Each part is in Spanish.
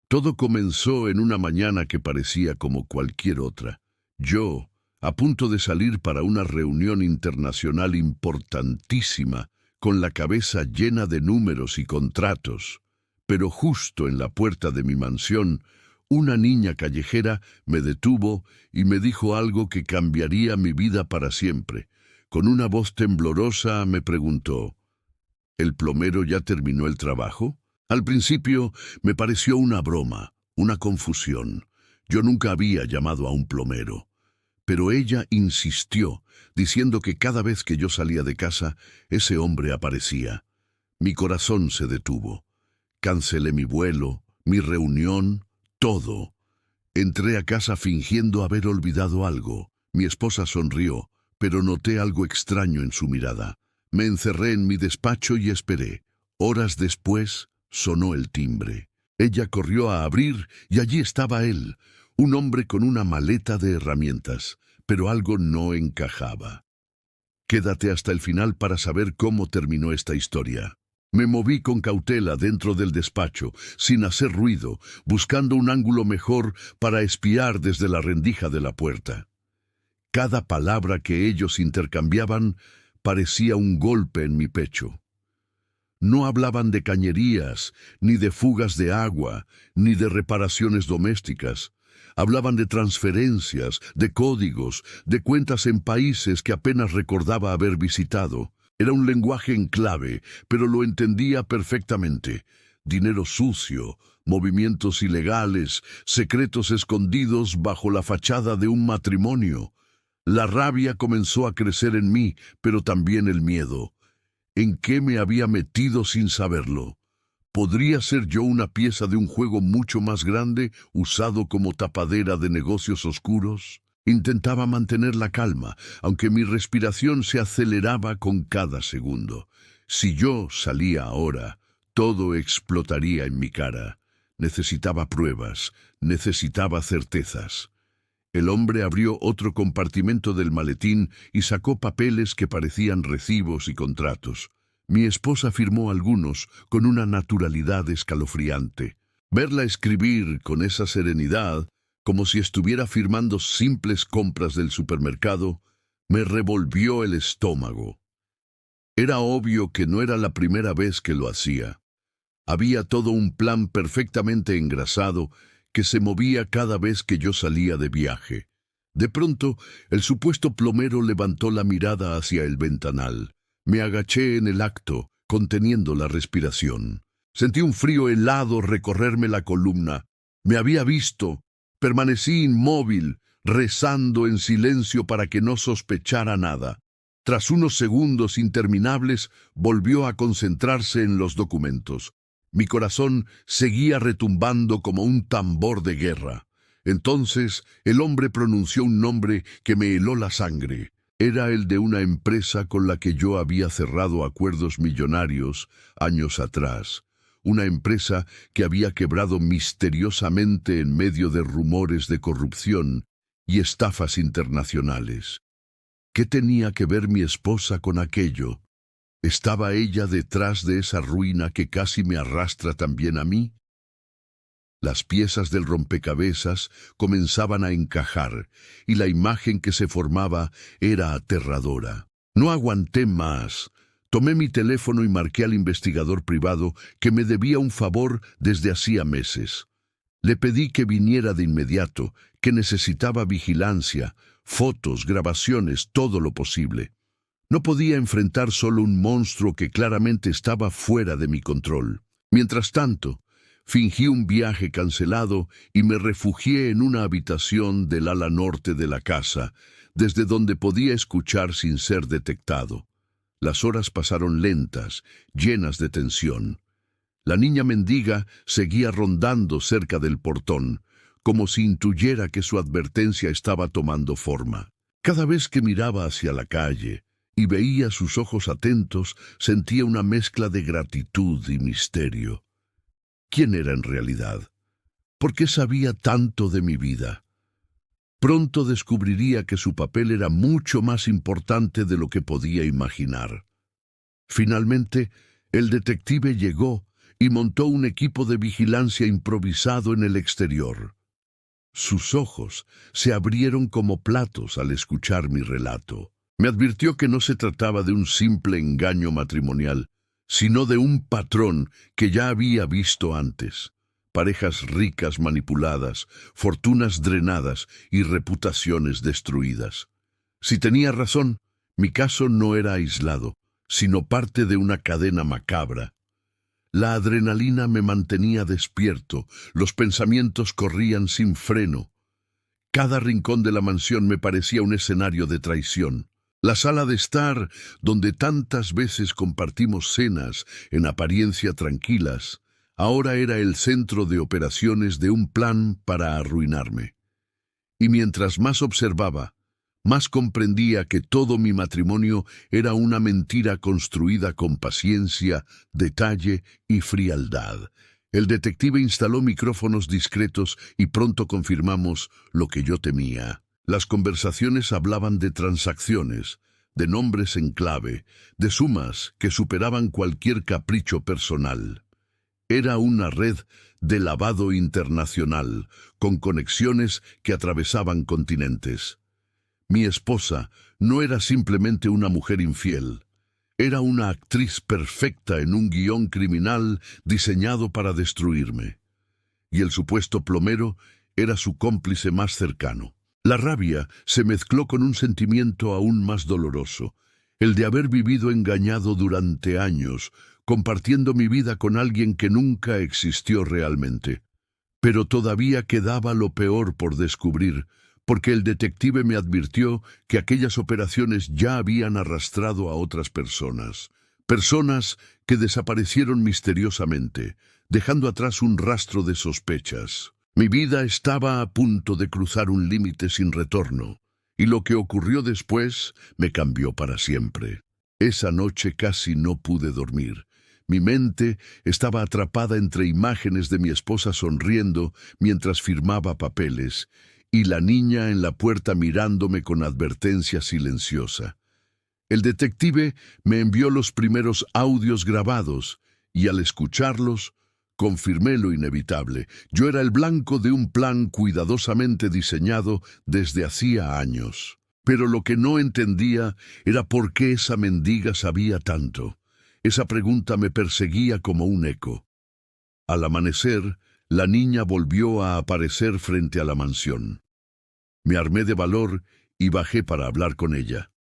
Todo comenzó en una mañana que parecía como cualquier otra. Yo, a punto de salir para una reunión internacional importantísima, con la cabeza llena de números y contratos. Pero justo en la puerta de mi mansión, una niña callejera me detuvo y me dijo algo que cambiaría mi vida para siempre. Con una voz temblorosa me preguntó: ¿el plomero ya terminó el trabajo? Al principio me pareció una broma, una confusión. Yo nunca había llamado a un plomero. Pero ella insistió, diciendo que cada vez que yo salía de casa, ese hombre aparecía. Mi corazón se detuvo. Cancelé mi vuelo, mi reunión, todo. Entré a casa fingiendo haber olvidado algo. Mi esposa sonrió, pero noté algo extraño en su mirada. Me encerré en mi despacho y esperé. Horas después, sonó el timbre. Ella corrió a abrir y allí estaba él, un hombre con una maleta de herramientas, pero algo no encajaba. Quédate hasta el final para saber cómo terminó esta historia. Me moví con cautela dentro del despacho, sin hacer ruido, buscando un ángulo mejor para espiar desde la rendija de la puerta. Cada palabra que ellos intercambiaban parecía un golpe en mi pecho. No hablaban de cañerías, ni de fugas de agua, ni de reparaciones domésticas. Hablaban de transferencias, de códigos, de cuentas en países que apenas recordaba haber visitado. Era un lenguaje en clave, pero lo entendía perfectamente. Dinero sucio, movimientos ilegales, secretos escondidos bajo la fachada de un matrimonio. La rabia comenzó a crecer en mí, pero también el miedo. ¿En qué me había metido sin saberlo? ¿Podría ser yo una pieza de un juego mucho más grande, usado como tapadera de negocios oscuros? Intentaba mantener la calma, aunque mi respiración se aceleraba con cada segundo. Si yo salía ahora, todo explotaría en mi cara. Necesitaba pruebas, necesitaba certezas. El hombre abrió otro compartimento del maletín y sacó papeles que parecían recibos y contratos. Mi esposa firmó algunos con una naturalidad escalofriante. Verla escribir con esa serenidad, como si estuviera firmando simples compras del supermercado, me revolvió el estómago. Era obvio que no era la primera vez que lo hacía. Había todo un plan perfectamente engrasado que se movía cada vez que yo salía de viaje. De pronto, el supuesto plomero levantó la mirada hacia el ventanal. Me agaché en el acto, conteniendo la respiración. Sentí un frío helado recorrerme la columna. Me había visto. Permanecí inmóvil, rezando en silencio para que no sospechara nada. Tras unos segundos interminables, volvió a concentrarse en los documentos. Mi corazón seguía retumbando como un tambor de guerra. Entonces, el hombre pronunció un nombre que me heló la sangre. Era el de una empresa con la que yo había cerrado acuerdos millonarios años atrás. Una empresa que había quebrado misteriosamente en medio de rumores de corrupción y estafas internacionales. ¿Qué tenía que ver mi esposa con aquello? ¿Estaba ella detrás de esa ruina que casi me arrastra también a mí? Las piezas del rompecabezas comenzaban a encajar, y la imagen que se formaba era aterradora. No aguanté más. Tomé mi teléfono y marqué al investigador privado que me debía un favor desde hacía meses. Le pedí que viniera de inmediato, que necesitaba vigilancia, fotos, grabaciones, todo lo posible. No podía enfrentar solo un monstruo que claramente estaba fuera de mi control. Mientras tanto, fingí un viaje cancelado y me refugié en una habitación del ala norte de la casa, desde donde podía escuchar sin ser detectado. Las horas pasaron lentas, llenas de tensión. La niña mendiga seguía rondando cerca del portón, como si intuyera que su advertencia estaba tomando forma. Cada vez que miraba hacia la calle y veía sus ojos atentos, sentía una mezcla de gratitud y misterio. ¿Quién era en realidad? ¿Por qué sabía tanto de mi vida? Pronto descubriría que su papel era mucho más importante de lo que podía imaginar. Finalmente, el detective llegó y montó un equipo de vigilancia improvisado en el exterior. Sus ojos se abrieron como platos al escuchar mi relato. Me advirtió que no se trataba de un simple engaño matrimonial, sino de un patrón que ya había visto antes. Parejas ricas manipuladas, fortunas drenadas y reputaciones destruidas. Si tenía razón, mi caso no era aislado, sino parte de una cadena macabra. La adrenalina me mantenía despierto, los pensamientos corrían sin freno. Cada rincón de la mansión me parecía un escenario de traición. La sala de estar, donde tantas veces compartimos cenas en apariencia tranquilas, ahora era el centro de operaciones de un plan para arruinarme. Y mientras más observaba, más comprendía que todo mi matrimonio era una mentira construida con paciencia, detalle y frialdad. El detective instaló micrófonos discretos y pronto confirmamos lo que yo temía. Las conversaciones hablaban de transacciones, de nombres en clave, de sumas que superaban cualquier capricho personal. Era una red de lavado internacional, con conexiones que atravesaban continentes. Mi esposa no era simplemente una mujer infiel. Era una actriz perfecta en un guión criminal diseñado para destruirme. Y el supuesto plomero era su cómplice más cercano. La rabia se mezcló con un sentimiento aún más doloroso, el de haber vivido engañado durante años, compartiendo mi vida con alguien que nunca existió realmente. Pero todavía quedaba lo peor por descubrir, porque el detective me advirtió que aquellas operaciones ya habían arrastrado a otras personas. Personas que desaparecieron misteriosamente, dejando atrás un rastro de sospechas. Mi vida estaba a punto de cruzar un límite sin retorno, y lo que ocurrió después me cambió para siempre. Esa noche casi no pude dormir. Mi mente estaba atrapada entre imágenes de mi esposa sonriendo mientras firmaba papeles, y la niña en la puerta mirándome con advertencia silenciosa. El detective me envió los primeros audios grabados, y al escucharlos, confirmé lo inevitable. Yo era el blanco de un plan cuidadosamente diseñado desde hacía años. Pero lo que no entendía era por qué esa mendiga sabía tanto. Esa pregunta me perseguía como un eco. Al amanecer, la niña volvió a aparecer frente a la mansión. Me armé de valor y bajé para hablar con ella.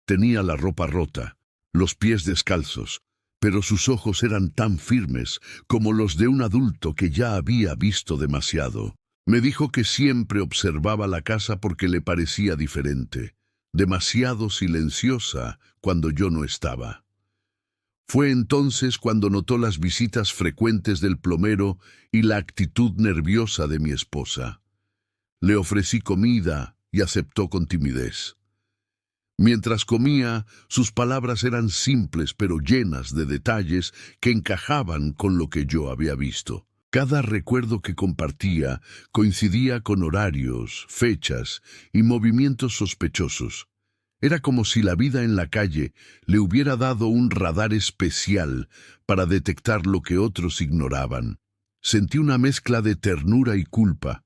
Tenía la ropa rota, los pies descalzos, pero sus ojos eran tan firmes como los de un adulto que ya había visto demasiado. Me dijo que siempre observaba la casa porque le parecía diferente, demasiado silenciosa cuando yo no estaba. Fue entonces cuando notó las visitas frecuentes del plomero y la actitud nerviosa de mi esposa. Le ofrecí comida y aceptó con timidez. Mientras comía, sus palabras eran simples pero llenas de detalles que encajaban con lo que yo había visto. Cada recuerdo que compartía coincidía con horarios, fechas y movimientos sospechosos. Era como si la vida en la calle le hubiera dado un radar especial para detectar lo que otros ignoraban. Sentí una mezcla de ternura y culpa,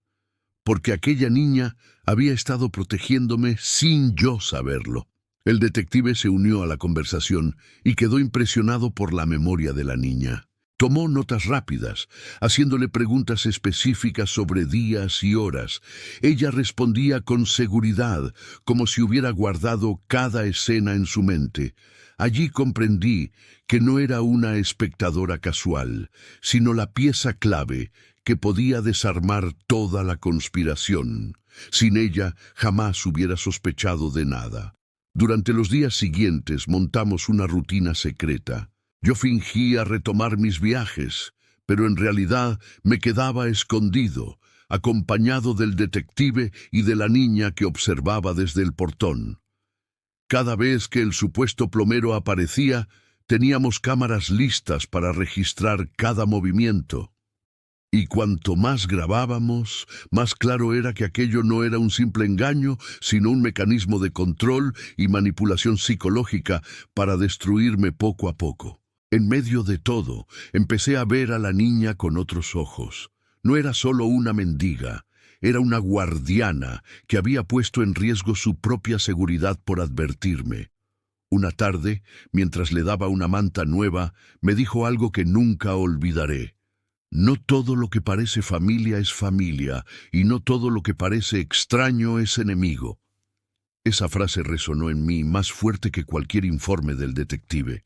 porque aquella niña había estado protegiéndome sin yo saberlo. El detective se unió a la conversación y quedó impresionado por la memoria de la niña. Tomó notas rápidas, haciéndole preguntas específicas sobre días y horas. Ella respondía con seguridad, como si hubiera guardado cada escena en su mente. Allí comprendí que no era una espectadora casual, sino la pieza clave que podía desarmar toda la conspiración. Sin ella, jamás hubiera sospechado de nada. Durante los días siguientes montamos una rutina secreta. Yo fingía retomar mis viajes, pero en realidad me quedaba escondido, acompañado del detective y de la niña que observaba desde el portón. Cada vez que el supuesto plomero aparecía, teníamos cámaras listas para registrar cada movimiento. Y cuanto más grabábamos, más claro era que aquello no era un simple engaño, sino un mecanismo de control y manipulación psicológica para destruirme poco a poco. En medio de todo, empecé a ver a la niña con otros ojos. No era solo una mendiga, era una guardiana que había puesto en riesgo su propia seguridad por advertirme. Una tarde, mientras le daba una manta nueva, me dijo algo que nunca olvidaré. No todo lo que parece familia es familia, y no todo lo que parece extraño es enemigo. Esa frase resonó en mí más fuerte que cualquier informe del detective.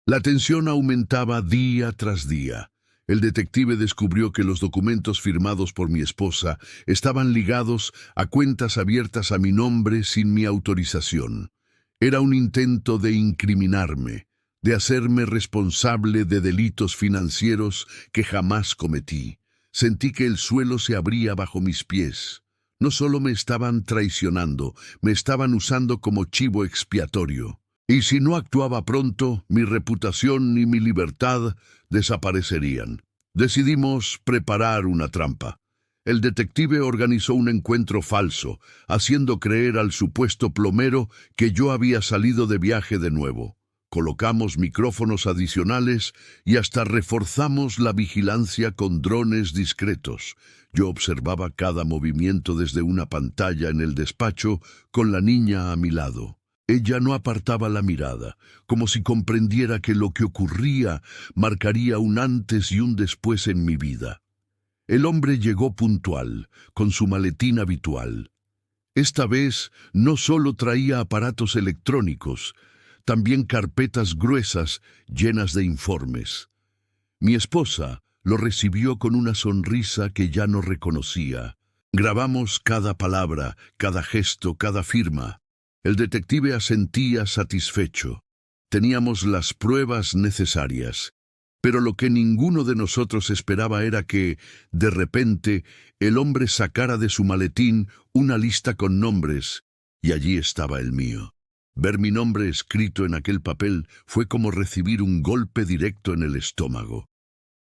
La tensión aumentaba día tras día. El detective descubrió que los documentos firmados por mi esposa estaban ligados a cuentas abiertas a mi nombre sin mi autorización. Era un intento de incriminarme, de hacerme responsable de delitos financieros que jamás cometí. Sentí que el suelo se abría bajo mis pies. No solo me estaban traicionando, me estaban usando como chivo expiatorio. Y si no actuaba pronto, mi reputación y mi libertad desaparecerían. Decidimos preparar una trampa. El detective organizó un encuentro falso, haciendo creer al supuesto plomero que yo había salido de viaje de nuevo. Colocamos micrófonos adicionales y hasta reforzamos la vigilancia con drones discretos. Yo observaba cada movimiento desde una pantalla en el despacho con la niña a mi lado. Ella no apartaba la mirada, como si comprendiera que lo que ocurría marcaría un antes y un después en mi vida. El hombre llegó puntual, con su maletín habitual. Esta vez no solo traía aparatos electrónicos, también carpetas gruesas llenas de informes. Mi esposa lo recibió con una sonrisa que ya no reconocía. Grabamos cada palabra, cada gesto, cada firma. El detective asentía satisfecho. Teníamos las pruebas necesarias. Pero lo que ninguno de nosotros esperaba era que, de repente, el hombre sacara de su maletín una lista con nombres, y allí estaba el mío. Ver mi nombre escrito en aquel papel fue como recibir un golpe directo en el estómago.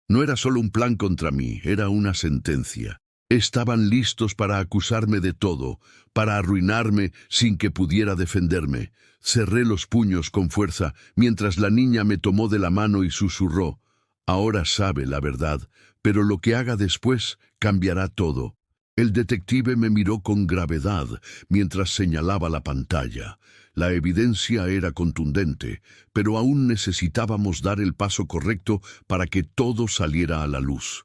No era solo un plan contra mí, era una sentencia. Estaban listos para acusarme de todo, para arruinarme sin que pudiera defenderme. Cerré los puños con fuerza, mientras la niña me tomó de la mano y susurró: «Ahora sabe la verdad, pero lo que haga después cambiará todo». El detective me miró con gravedad mientras señalaba la pantalla. La evidencia era contundente, pero aún necesitábamos dar el paso correcto para que todo saliera a la luz.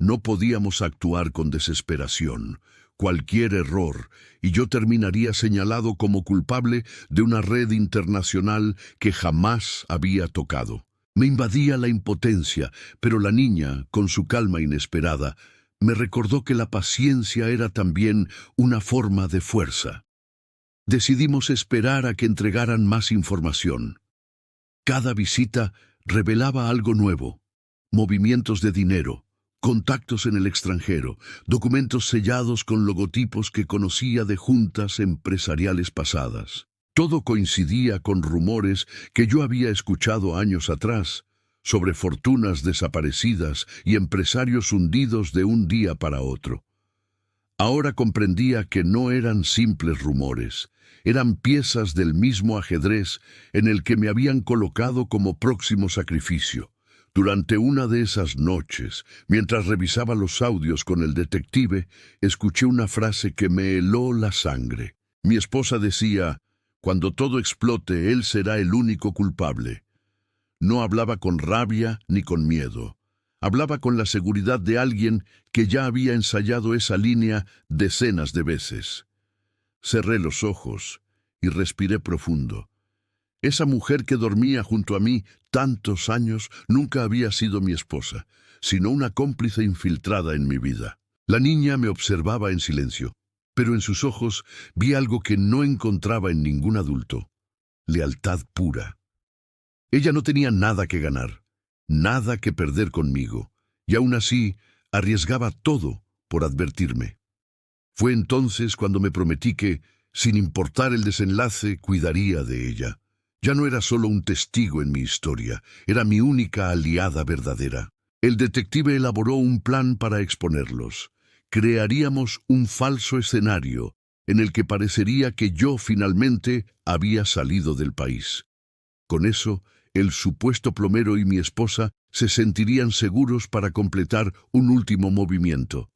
No podíamos actuar con desesperación. Cualquier error, y yo terminaría señalado como culpable de una red internacional que jamás había tocado. Me invadía la impotencia, pero la niña, con su calma inesperada, me recordó que la paciencia era también una forma de fuerza. Decidimos esperar a que entregaran más información. Cada visita revelaba algo nuevo: movimientos de dinero, contactos en el extranjero, documentos sellados con logotipos que conocía de juntas empresariales pasadas. Todo coincidía con rumores que yo había escuchado años atrás, sobre fortunas desaparecidas y empresarios hundidos de un día para otro. Ahora comprendía que no eran simples rumores, eran piezas del mismo ajedrez en el que me habían colocado como próximo sacrificio. Durante una de esas noches, mientras revisaba los audios con el detective, escuché una frase que me heló la sangre. Mi esposa decía: «Cuando todo explote, él será el único culpable». No hablaba con rabia ni con miedo. Hablaba con la seguridad de alguien que ya había ensayado esa línea decenas de veces. Cerré los ojos y respiré profundo. Esa mujer que dormía junto a mí tantos años nunca había sido mi esposa, sino una cómplice infiltrada en mi vida. La niña me observaba en silencio, pero en sus ojos vi algo que no encontraba en ningún adulto: lealtad pura. Ella no tenía nada que ganar, nada que perder conmigo, y aún así arriesgaba todo por advertirme. Fue entonces cuando me prometí que, sin importar el desenlace, cuidaría de ella. Ya no era solo un testigo en mi historia, era mi única aliada verdadera. El detective elaboró un plan para exponerlos. Crearíamos un falso escenario en el que parecería que yo finalmente había salido del país. Con eso, el supuesto plomero y mi esposa se sentirían seguros para completar un último movimiento.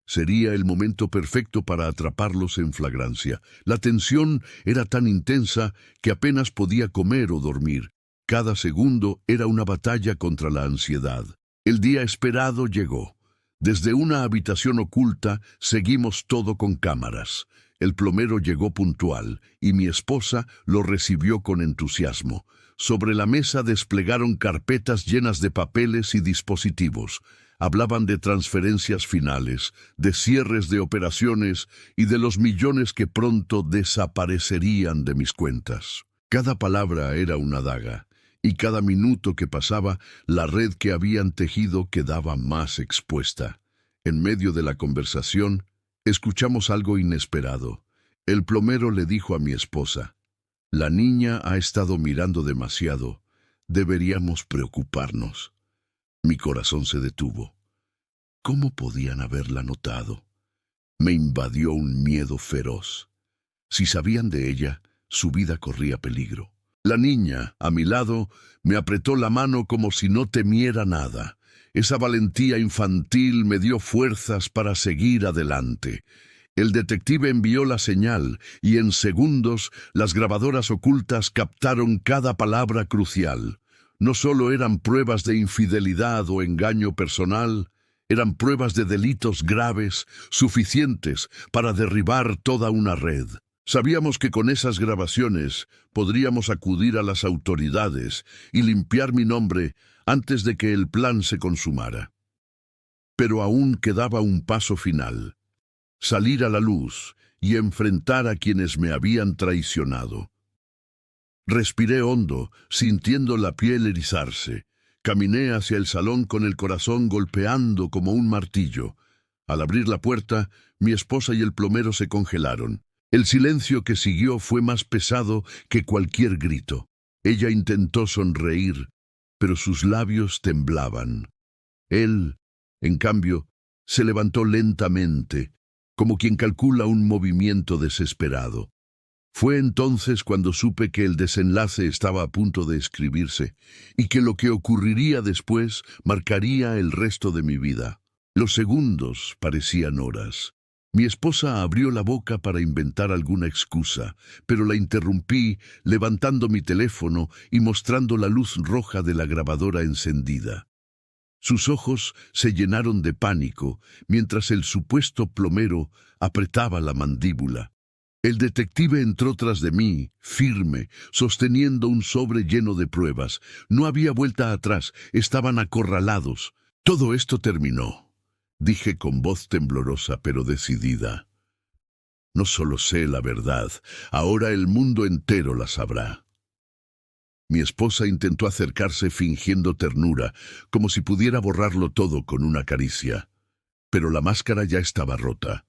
Sería el momento perfecto para atraparlos en flagrancia. La tensión era tan intensa que apenas podía comer o dormir. Cada segundo era una batalla contra la ansiedad. El día esperado llegó. Desde una habitación oculta seguimos todo con cámaras. El plomero llegó puntual y mi esposa lo recibió con entusiasmo. Sobre la mesa desplegaron carpetas llenas de papeles y dispositivos. Hablaban de transferencias finales, de cierres de operaciones y de los millones que pronto desaparecerían de mis cuentas. Cada palabra era una daga, y cada minuto que pasaba, la red que habían tejido quedaba más expuesta. En medio de la conversación, escuchamos algo inesperado. El plomero le dijo a mi esposa: «La niña ha estado mirando demasiado. Deberíamos preocuparnos». Mi corazón se detuvo. ¿Cómo podían haberla notado? Me invadió un miedo feroz. Si sabían de ella, su vida corría peligro. La niña, a mi lado, me apretó la mano como si no temiera nada. Esa valentía infantil me dio fuerzas para seguir adelante. El detective envió la señal y en segundos las grabadoras ocultas captaron cada palabra crucial. No solo eran pruebas de infidelidad o engaño personal, eran pruebas de delitos graves, suficientes para derribar toda una red. Sabíamos que con esas grabaciones podríamos acudir a las autoridades y limpiar mi nombre antes de que el plan se consumara. Pero aún quedaba un paso final: salir a la luz y enfrentar a quienes me habían traicionado. Respiré hondo, sintiendo la piel erizarse. Caminé hacia el salón con el corazón golpeando como un martillo. Al abrir la puerta, mi esposa y el plomero se congelaron. El silencio que siguió fue más pesado que cualquier grito. Ella intentó sonreír, pero sus labios temblaban. Él, en cambio, se levantó lentamente, como quien calcula un movimiento desesperado. Fue entonces cuando supe que el desenlace estaba a punto de escribirse y que lo que ocurriría después marcaría el resto de mi vida. Los segundos parecían horas. Mi esposa abrió la boca para inventar alguna excusa, pero la interrumpí levantando mi teléfono y mostrando la luz roja de la grabadora encendida. Sus ojos se llenaron de pánico mientras el supuesto plomero apretaba la mandíbula. El detective entró tras de mí, firme, sosteniendo un sobre lleno de pruebas. No había vuelta atrás, estaban acorralados. Todo esto terminó, dije con voz temblorosa pero decidida. No solo sé la verdad, ahora el mundo entero la sabrá. Mi esposa intentó acercarse fingiendo ternura, como si pudiera borrarlo todo con una caricia. Pero la máscara ya estaba rota.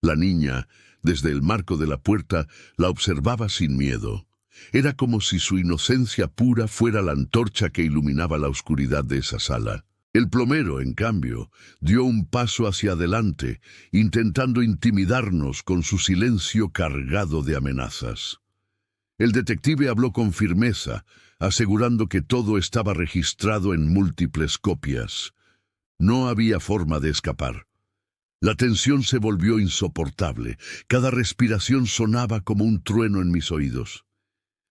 La niña, desde el marco de la puerta, la observaba sin miedo. Era como si su inocencia pura fuera la antorcha que iluminaba la oscuridad de esa sala. El plomero, en cambio, dio un paso hacia adelante, intentando intimidarnos con su silencio cargado de amenazas. El detective habló con firmeza, asegurando que todo estaba registrado en múltiples copias. No había forma de escapar. La tensión se volvió insoportable. Cada respiración sonaba como un trueno en mis oídos.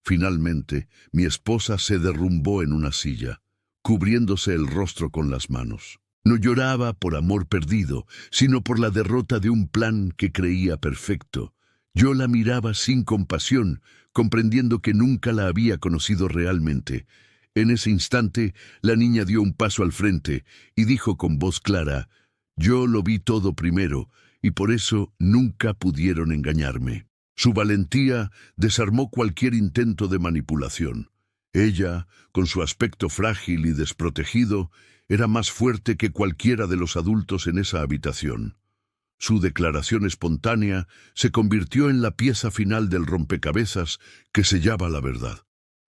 Finalmente, mi esposa se derrumbó en una silla, cubriéndose el rostro con las manos. No lloraba por amor perdido, sino por la derrota de un plan que creía perfecto. Yo la miraba sin compasión, comprendiendo que nunca la había conocido realmente. En ese instante, la niña dio un paso al frente y dijo con voz clara: «Yo lo vi todo primero, y por eso nunca pudieron engañarme». Su valentía desarmó cualquier intento de manipulación. Ella, con su aspecto frágil y desprotegido, era más fuerte que cualquiera de los adultos en esa habitación. Su declaración espontánea se convirtió en la pieza final del rompecabezas que sellaba la verdad.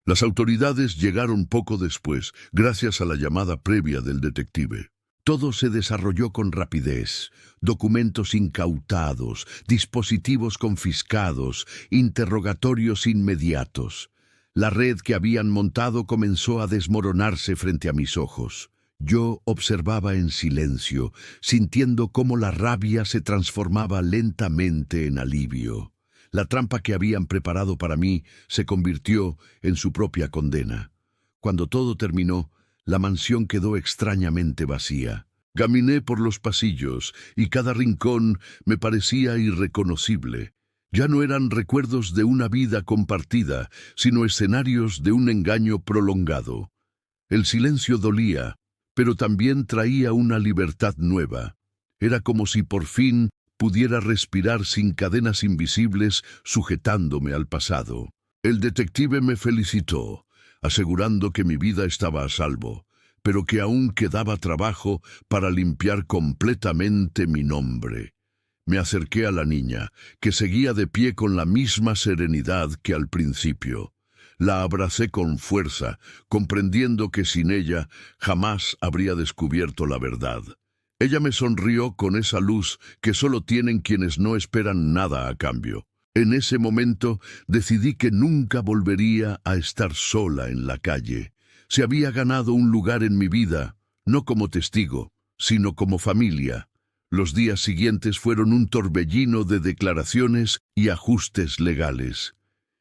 Las autoridades llegaron poco después, gracias a la llamada previa del detective. Todo se desarrolló con rapidez: documentos incautados, dispositivos confiscados, interrogatorios inmediatos. La red que habían montado comenzó a desmoronarse frente a mis ojos. Yo observaba en silencio, sintiendo cómo la rabia se transformaba lentamente en alivio. La trampa que habían preparado para mí se convirtió en su propia condena. Cuando todo terminó, la mansión quedó extrañamente vacía. Caminé por los pasillos y cada rincón me parecía irreconocible. Ya no eran recuerdos de una vida compartida, sino escenarios de un engaño prolongado. El silencio dolía, pero también traía una libertad nueva. Era como si por fin pudiera respirar sin cadenas invisibles sujetándome al pasado. El detective me felicitó, asegurando que mi vida estaba a salvo, pero que aún quedaba trabajo para limpiar completamente mi nombre. Me acerqué a la niña, que seguía de pie con la misma serenidad que al principio. La abracé con fuerza, comprendiendo que sin ella jamás habría descubierto la verdad. Ella me sonrió con esa luz que solo tienen quienes no esperan nada a cambio. En ese momento decidí que nunca volvería a estar sola en la calle. Se había ganado un lugar en mi vida, no como testigo, sino como familia. Los días siguientes fueron un torbellino de declaraciones y ajustes legales.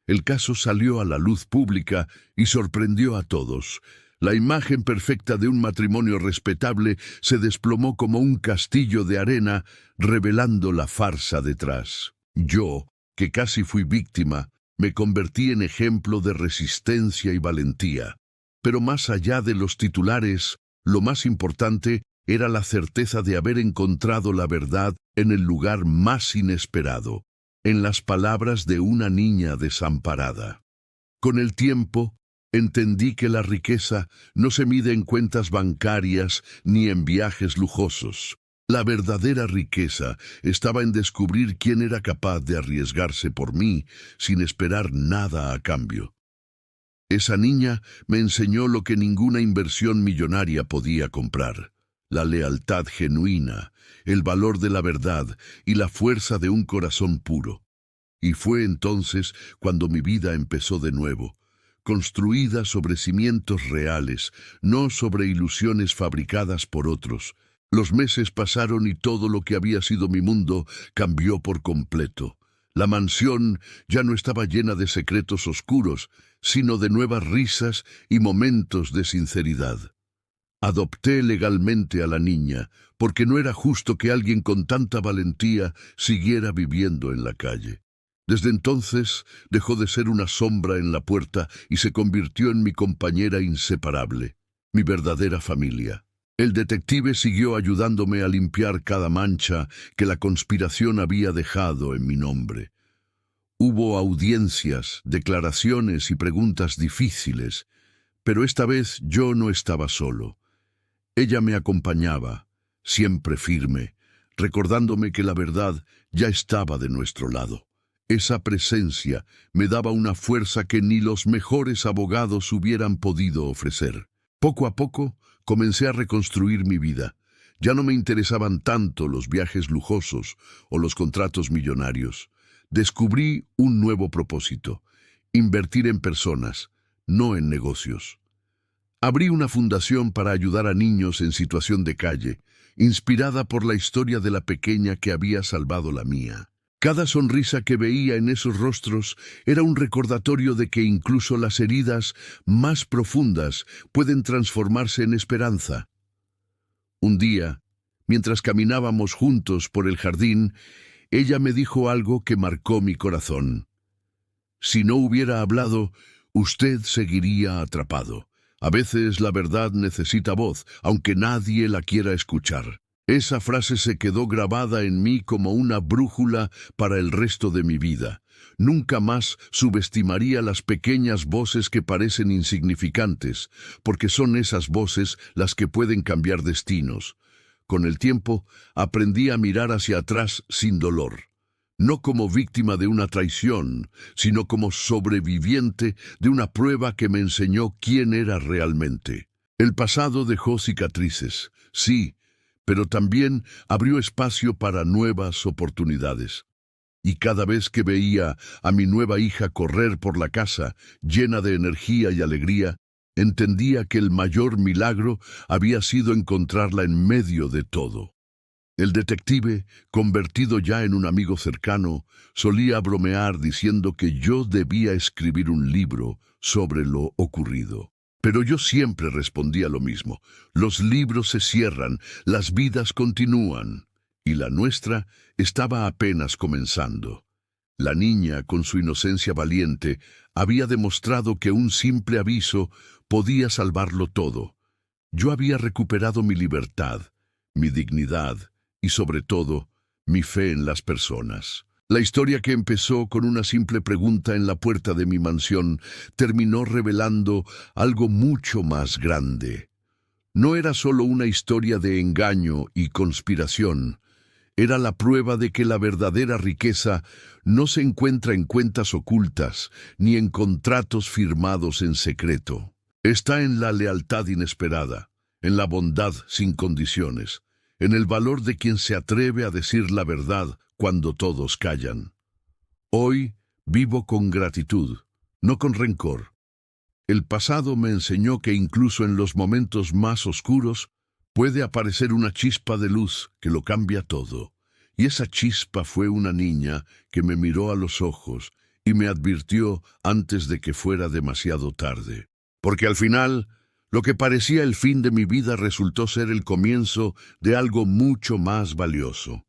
El caso salió a la luz pública y sorprendió a todos. La imagen perfecta de un matrimonio respetable se desplomó como un castillo de arena, revelando la farsa detrás. Yo, que casi fui víctima, me convertí en ejemplo de resistencia y valentía. Pero más allá de los titulares, lo más importante era la certeza de haber encontrado la verdad en el lugar más inesperado, en las palabras de una niña desamparada. Con el tiempo, entendí que la riqueza no se mide en cuentas bancarias ni en viajes lujosos. La verdadera riqueza estaba en descubrir quién era capaz de arriesgarse por mí sin esperar nada a cambio. Esa niña me enseñó lo que ninguna inversión millonaria podía comprar: la lealtad genuina, el valor de la verdad y la fuerza de un corazón puro. Y fue entonces cuando mi vida empezó de nuevo, construida sobre cimientos reales, no sobre ilusiones fabricadas por otros. Los meses pasaron y todo lo que había sido mi mundo cambió por completo. La mansión ya no estaba llena de secretos oscuros, sino de nuevas risas y momentos de sinceridad. Adopté legalmente a la niña, porque no era justo que alguien con tanta valentía siguiera viviendo en la calle. Desde entonces dejó de ser una sombra en la puerta y se convirtió en mi compañera inseparable, mi verdadera familia. El detective siguió ayudándome a limpiar cada mancha que la conspiración había dejado en mi nombre. Hubo audiencias, declaraciones y preguntas difíciles, pero esta vez yo no estaba solo. Ella me acompañaba, siempre firme, recordándome que la verdad ya estaba de nuestro lado. Esa presencia me daba una fuerza que ni los mejores abogados hubieran podido ofrecer. Poco a poco comencé a reconstruir mi vida. Ya no me interesaban tanto los viajes lujosos o los contratos millonarios. Descubrí un nuevo propósito: invertir en personas, no en negocios. Abrí una fundación para ayudar a niños en situación de calle, inspirada por la historia de la pequeña que había salvado la mía. Cada sonrisa que veía en esos rostros era un recordatorio de que incluso las heridas más profundas pueden transformarse en esperanza. Un día, mientras caminábamos juntos por el jardín, ella me dijo algo que marcó mi corazón. Si no hubiera hablado, usted seguiría atrapado. A veces la verdad necesita voz, aunque nadie la quiera escuchar. Esa frase se quedó grabada en mí como una brújula para el resto de mi vida. Nunca más subestimaría las pequeñas voces que parecen insignificantes, porque son esas voces las que pueden cambiar destinos. Con el tiempo, aprendí a mirar hacia atrás sin dolor. No como víctima de una traición, sino como sobreviviente de una prueba que me enseñó quién era realmente. El pasado dejó cicatrices, sí, pero también abrió espacio para nuevas oportunidades. Y cada vez que veía a mi nueva hija correr por la casa, llena de energía y alegría, entendía que el mayor milagro había sido encontrarla en medio de todo. El detective, convertido ya en un amigo cercano, solía bromear diciendo que yo debía escribir un libro sobre lo ocurrido. Pero yo siempre respondía lo mismo: los libros se cierran, las vidas continúan, y la nuestra estaba apenas comenzando. La niña, con su inocencia valiente, había demostrado que un simple aviso podía salvarlo todo. Yo había recuperado mi libertad, mi dignidad y, sobre todo, mi fe en las personas. La historia, que empezó con una simple pregunta en la puerta de mi mansión, terminó revelando algo mucho más grande. No era solo una historia de engaño y conspiración. Era la prueba de que la verdadera riqueza no se encuentra en cuentas ocultas ni en contratos firmados en secreto. Está en la lealtad inesperada, en la bondad sin condiciones, en el valor de quien se atreve a decir la verdad cuando todos callan. Hoy vivo con gratitud, no con rencor. El pasado me enseñó que incluso en los momentos más oscuros puede aparecer una chispa de luz que lo cambia todo. Y esa chispa fue una niña que me miró a los ojos y me advirtió antes de que fuera demasiado tarde. Porque al final, lo que parecía el fin de mi vida resultó ser el comienzo de algo mucho más valioso.